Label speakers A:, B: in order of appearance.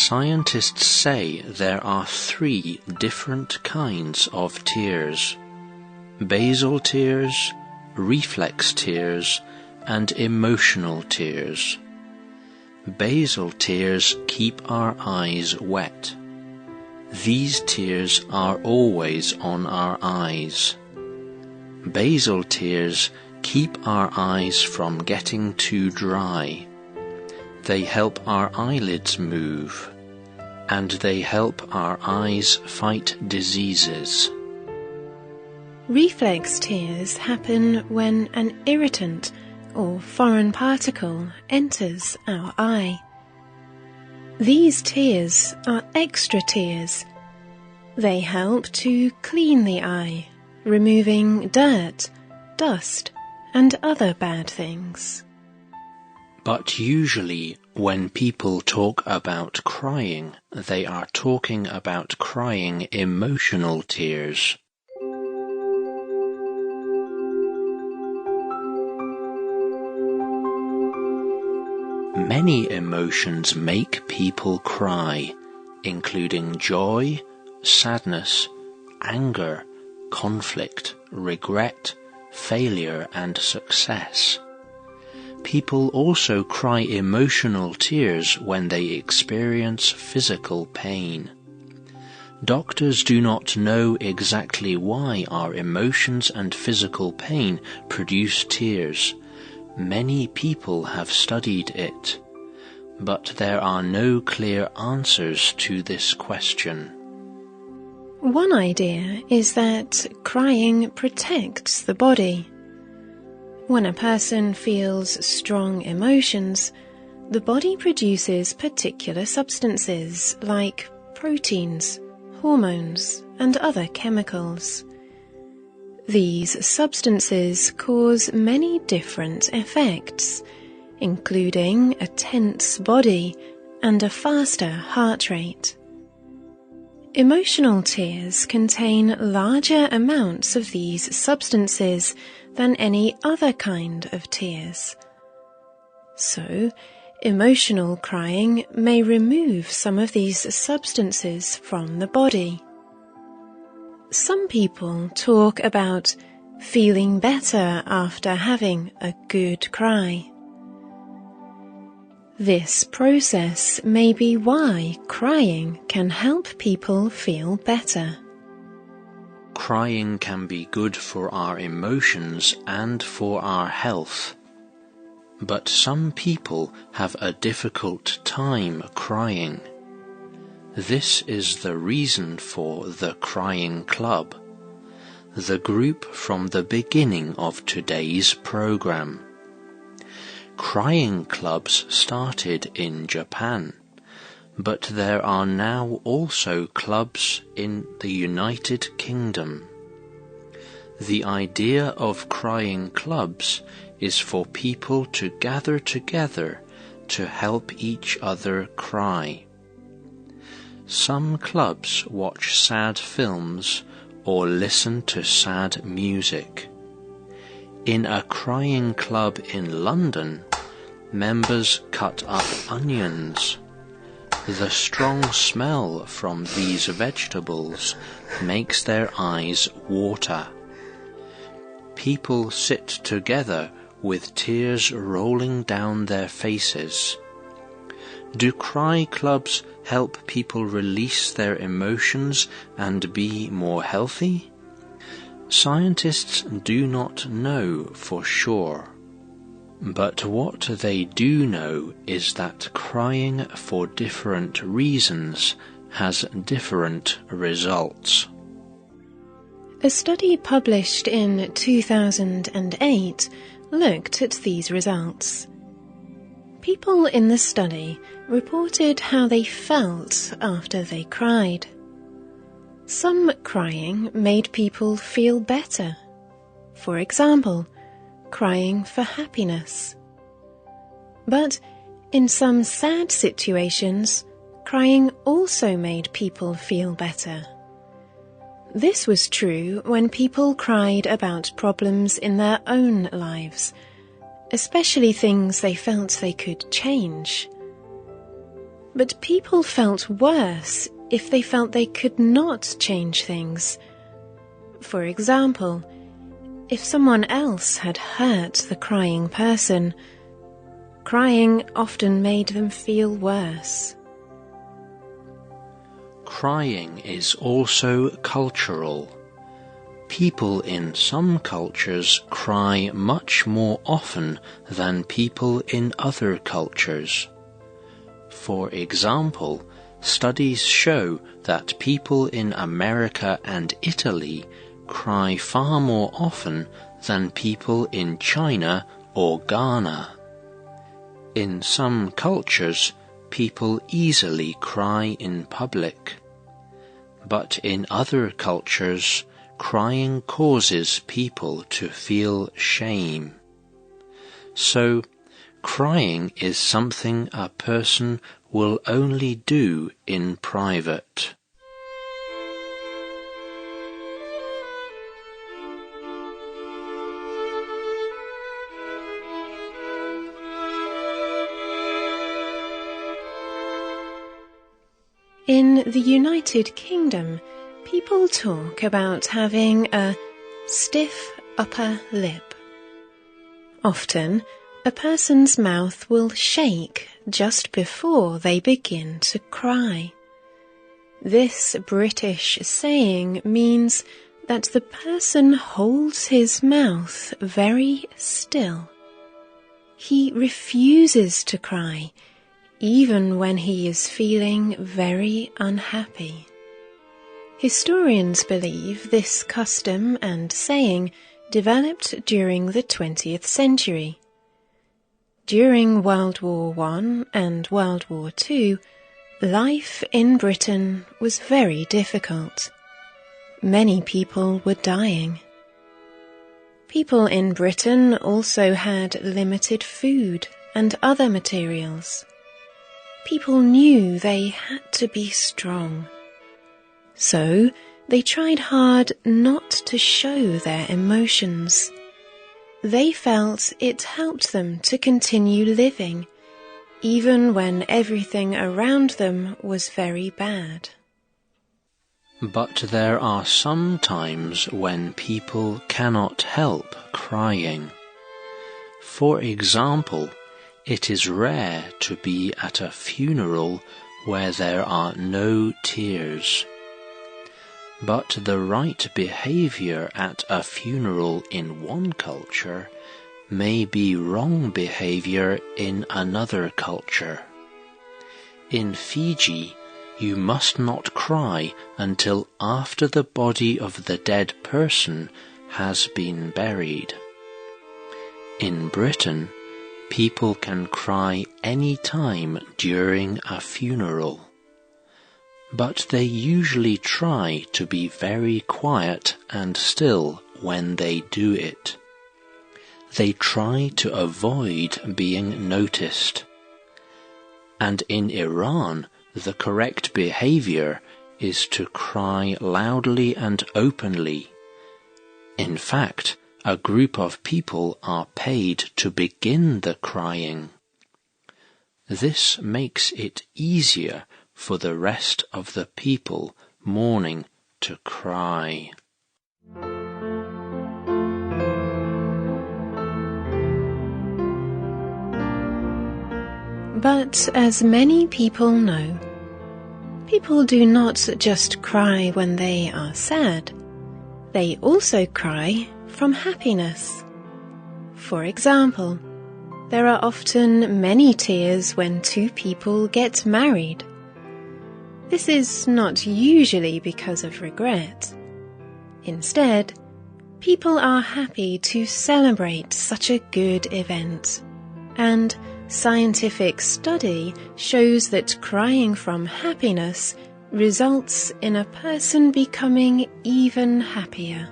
A: Scientists say there are 3 different kinds of tears: basal tears, reflex tears, and emotional tears. Basal tears keep our eyes wet. These tears are always on our eyes. Basal tears keep our eyes from getting too dry. They help our eyelids move, and they help our eyes fight diseases.
B: Reflex tears happen when an irritant or foreign particle enters our eye. These tears are extra tears. They help to clean the eye, removing dirt, dust, and other bad things.
A: But usually, when people talk about crying, they are talking about crying emotional tears. Many emotions make people cry, including joy, sadness, anger, conflict, regret, failure, and success. People also cry emotional tears when they experience physical pain. Doctors do not know exactly why our emotions and physical pain produce tears. Many people have studied it, but there are no clear answers to this question.
B: One idea is that crying protects the body. When a person feels strong emotions, the body produces particular substances like proteins, hormones, and other chemicals. These substances cause many different effects, including a tense body and a faster heart rate. Emotional tears contain larger amounts of these substances than any other kind of tears. So, emotional crying may remove some of these substances from the body. Some people talk about feeling better after having a good cry. This process may be why crying can help people feel better.
A: Crying can be good for our emotions and for our health. But some people have a difficult time crying. This is the reason for the Crying Club, the group from the beginning of today's program. Crying clubs started in Japan, but there are now also clubs in the United Kingdom. The idea of crying clubs is for people to gather together to help each other cry. Some clubs watch sad films or listen to sad music. In a crying club in London, members cut up onions. The strong smell from these vegetables makes their eyes water. People sit together with tears rolling down their faces. Do cry clubs help people release their emotions and be more healthy? Scientists do not know for sure. But what they do know is that crying for different reasons has different results.
B: A study published in 2008 looked at these results. People in the study reported how they felt after they cried. Some crying made people feel better. For example, crying for happiness. But in some sad situations, crying also made people feel better. This was true when people cried about problems in their own lives, especially things they felt they could change. But people felt worse if they felt they could not change things. For example, if someone else had hurt the crying person, crying often made them feel worse.
A: Crying is also cultural. People in some cultures cry much more often than people in other cultures. For example, studies show that people in America and Italy cry far more often than people in China or Ghana. In some cultures, people easily cry in public. But in other cultures, crying causes people to feel shame. So, crying is something a person will only do in private.
B: In the United Kingdom, people talk about having a stiff upper lip. Often, a person's mouth will shake just before they begin to cry. This British saying means that the person holds his mouth very still. He refuses to cry, even when he is feeling very unhappy. Historians believe this custom and saying developed during the 20th century. During World War I and World War II, life in Britain was very difficult. Many people were dying. People in Britain also had limited food and other materials. People knew they had to be strong. So they tried hard not to show their emotions. They felt it helped them to continue living, even when everything around them was very bad.
A: But there are some times when people cannot help crying. For example, it is rare to be at a funeral where there are no tears. But the right behavior at a funeral in one culture may be wrong behavior in another culture. In Fiji, you must not cry until after the body of the dead person has been buried. In Britain, people can cry any time during a funeral. But they usually try to be very quiet and still when they do it. They try to avoid being noticed. And in Iran, the correct behavior is to cry loudly and openly. In fact, a group of people are paid to begin the crying. This makes it easier for the rest of the people mourning to cry.
B: But as many people know, people do not just cry when they are sad. They also cry from happiness. For example, there are often many tears when two people get married. This is not usually because of regret. Instead, people are happy to celebrate such a good event, and scientific study shows that crying from happiness results in a person becoming even happier.